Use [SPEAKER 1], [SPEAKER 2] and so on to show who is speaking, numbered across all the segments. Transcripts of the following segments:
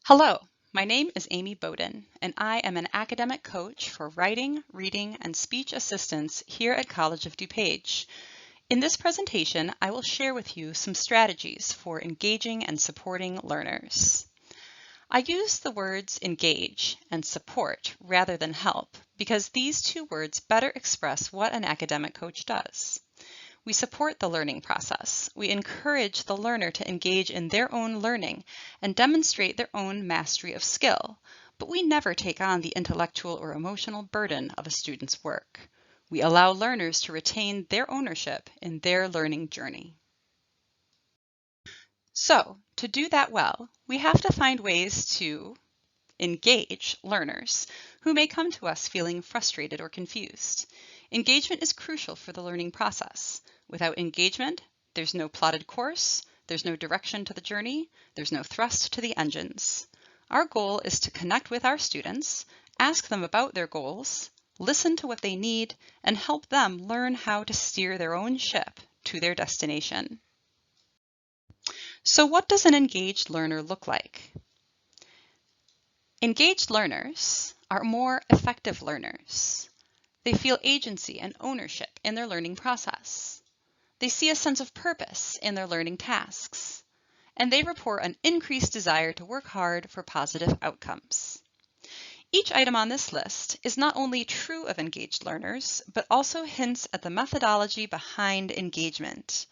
[SPEAKER 1] Hello, my name is Amy Bowden, and I am an academic coach for writing, reading, and speech assistance here at College of DuPage. In this presentation, I will share with you some strategies for engaging and supporting learners. I use the words engage and support rather than help because these two words better express what an academic coach does. We support the learning process. We encourage the learner to engage in their own learning and demonstrate their own mastery of skill, but we never take on the intellectual or emotional burden of a student's work. We allow learners to retain their ownership in their learning journey. So, to do that well, we have to find ways to engage learners who may come to us feeling frustrated or confused. Engagement is crucial for the learning process. Without engagement, there's no plotted course, there's no direction to the journey, there's no thrust to the engines. Our goal is to connect with our students, ask them about their goals, listen to what they need, and help them learn how to steer their own ship to their destination. So what does an engaged learner look like? Engaged learners are more effective learners. They feel agency and ownership in their learning process. They see a sense of purpose in their learning tasks. And they report an increased desire to work hard for positive outcomes. Each item on this list is not only true of engaged learners, but also hints at the methodology behind engagement.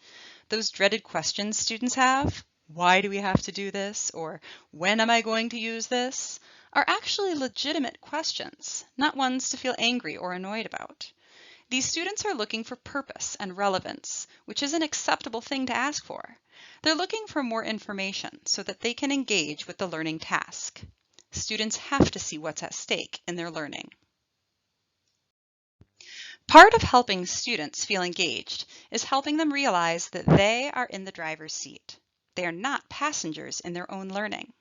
[SPEAKER 1] Those dreaded questions students have, why do we have to do this? Or when am I going to use this? Are actually legitimate questions, not ones to feel angry or annoyed about. These students are looking for purpose and relevance, which is an acceptable thing to ask for. They're looking for more information so that they can engage with the learning task. Students have to see what's at stake in their learning. Part of helping students feel engaged is helping them realize that they are in the driver's seat. They are not passengers in their own learning.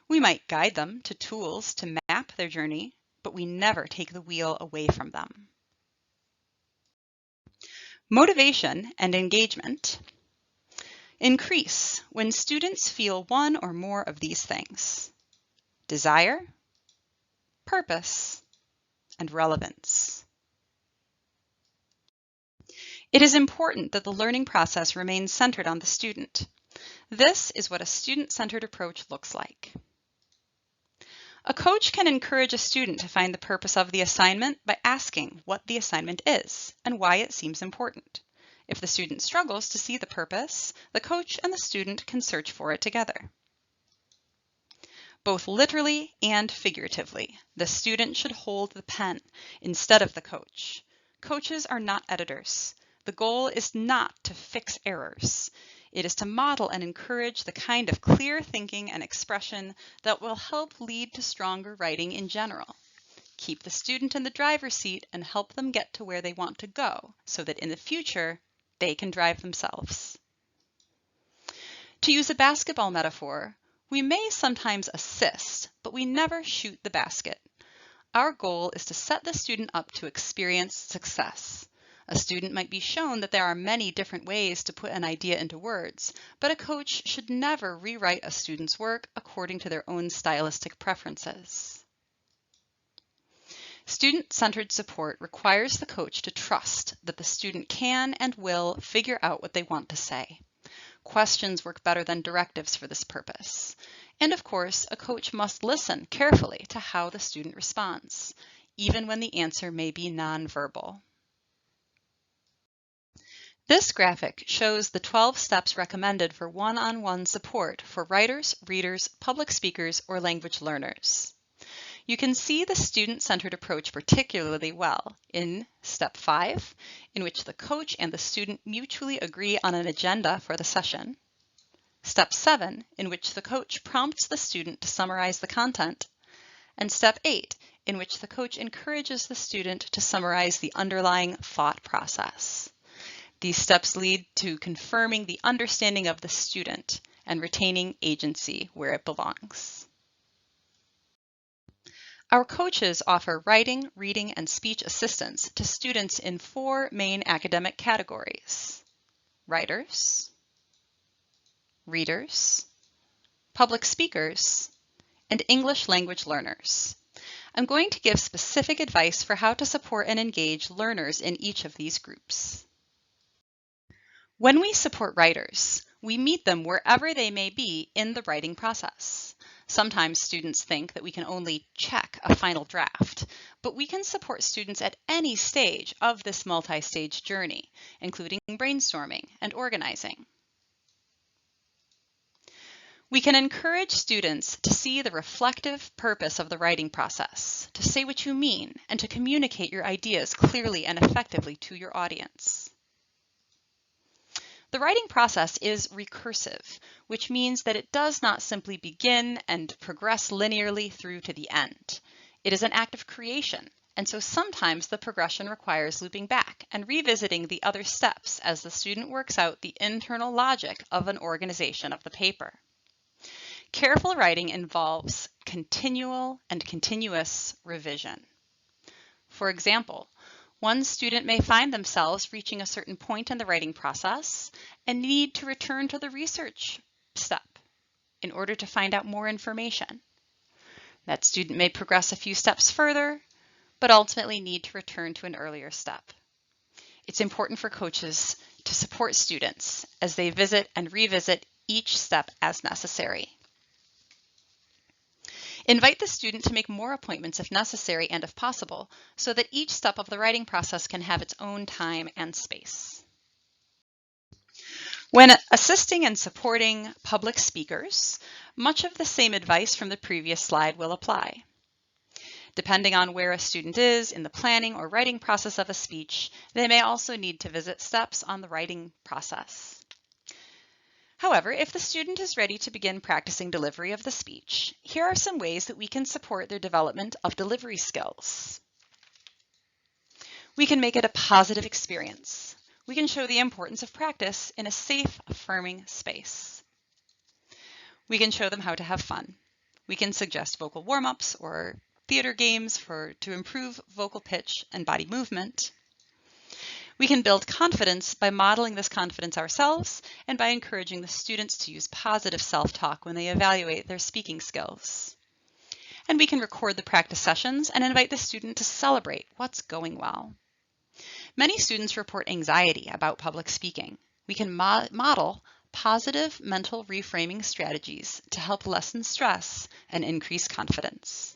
[SPEAKER 1] We might guide them to tools to map their journey, but we never take the wheel away from them. Motivation and engagement increase when students feel one or more of these things: desire, purpose, and relevance. It is important that the learning process remains centered on the student. This is what a student-centered approach looks like. A coach can encourage a student to find the purpose of the assignment by asking what the assignment is and why it seems important. If the student struggles to see the purpose, the coach and the student can search for it together. Both literally and figuratively, the student should hold the pen instead of the coach. Coaches are not editors. The goal is not to fix errors. It is to model and encourage the kind of clear thinking and expression that will help lead to stronger writing in general. Keep the student in the driver's seat and help them get to where they want to go so that in the future, they can drive themselves. To use a basketball metaphor, we may sometimes assist, but we never shoot the basket. Our goal is to set the student up to experience success. A student might be shown that there are many different ways to put an idea into words, but a coach should never rewrite a student's work according to their own stylistic preferences. Student-centered support requires the coach to trust that the student can and will figure out what they want to say. Questions work better than directives for this purpose. And of course, a coach must listen carefully to how the student responds, even when the answer may be nonverbal. This graphic shows the 12 steps recommended for one-on-one support for writers, readers, public speakers, or language learners. You can see the student-centered approach particularly well in Step 5, in which the coach and the student mutually agree on an agenda for the session. Step 7, in which the coach prompts the student to summarize the content. And Step 8, in which the coach encourages the student to summarize the underlying thought process. These steps lead to confirming the understanding of the student and retaining agency where it belongs. Our coaches offer writing, reading, and speech assistance to students in 4 main academic categories: writers, readers, public speakers, and English language learners. I'm going to give specific advice for how to support and engage learners in each of these groups. When we support writers, we meet them wherever they may be in the writing process. Sometimes students think that we can only check a final draft, but we can support students at any stage of this multi-stage journey, including brainstorming and organizing. We can encourage students to see the reflective purpose of the writing process, to say what you mean, and to communicate your ideas clearly and effectively to your audience. The writing process is recursive, which means that it does not simply begin and progress linearly through to the end. It is an act of creation, and so sometimes the progression requires looping back and revisiting the other steps as the student works out the internal logic of an organization of the paper. Careful writing involves continual and continuous revision. For example, one student may find themselves reaching a certain point in the writing process and need to return to the research step in order to find out more information. That student may progress a few steps further, but ultimately need to return to an earlier step. It's important for coaches to support students as they visit and revisit each step as necessary. Invite the student to make more appointments if necessary and if possible, so that each step of the writing process can have its own time and space. When assisting and supporting public speakers, much of the same advice from the previous slide will apply. Depending on where a student is in the planning or writing process of a speech, they may also need to visit steps on the writing process. However, if the student is ready to begin practicing delivery of the speech, here are some ways that we can support their development of delivery skills. We can make it a positive experience. We can show the importance of practice in a safe, affirming space. We can show them how to have fun. We can suggest vocal warm-ups or theater games to improve vocal pitch and body movement. We can build confidence by modeling this confidence ourselves and by encouraging the students to use positive self-talk when they evaluate their speaking skills. And we can record the practice sessions and invite the student to celebrate what's going well. Many students report anxiety about public speaking. We can model positive mental reframing strategies to help lessen stress and increase confidence.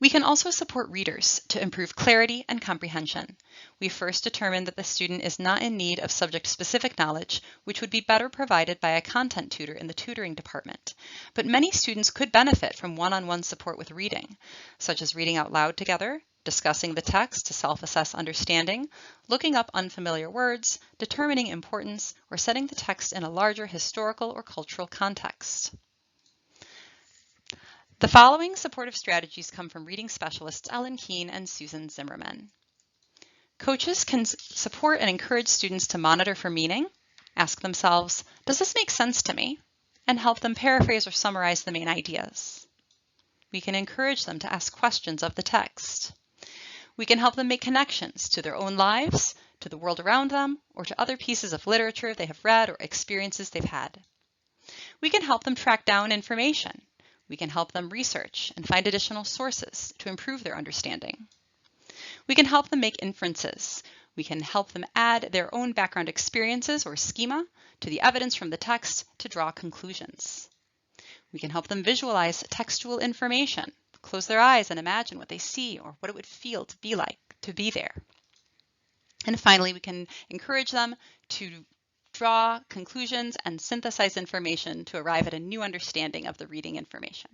[SPEAKER 1] We can also support readers to improve clarity and comprehension. We first determine that the student is not in need of subject-specific knowledge, which would be better provided by a content tutor in the tutoring department. But many students could benefit from one-on-one support with reading, such as reading out loud together, discussing the text to self-assess understanding, looking up unfamiliar words, determining importance, or setting the text in a larger historical or cultural context. The following supportive strategies come from reading specialists Ellen Keene and Susan Zimmerman. Coaches can support and encourage students to monitor for meaning, ask themselves, does this make sense to me? And help them paraphrase or summarize the main ideas. We can encourage them to ask questions of the text. We can help them make connections to their own lives, to the world around them, or to other pieces of literature they have read or experiences they've had. We can help them track down information. We can help them research and find additional sources to improve their understanding. We can help them make inferences. We can help them add their own background experiences or schema to the evidence from the text to draw conclusions. We can help them visualize textual information, close their eyes and imagine what they see or what it would feel to be like to be there. And finally, we can encourage them to draw conclusions and synthesize information to arrive at a new understanding of the reading information.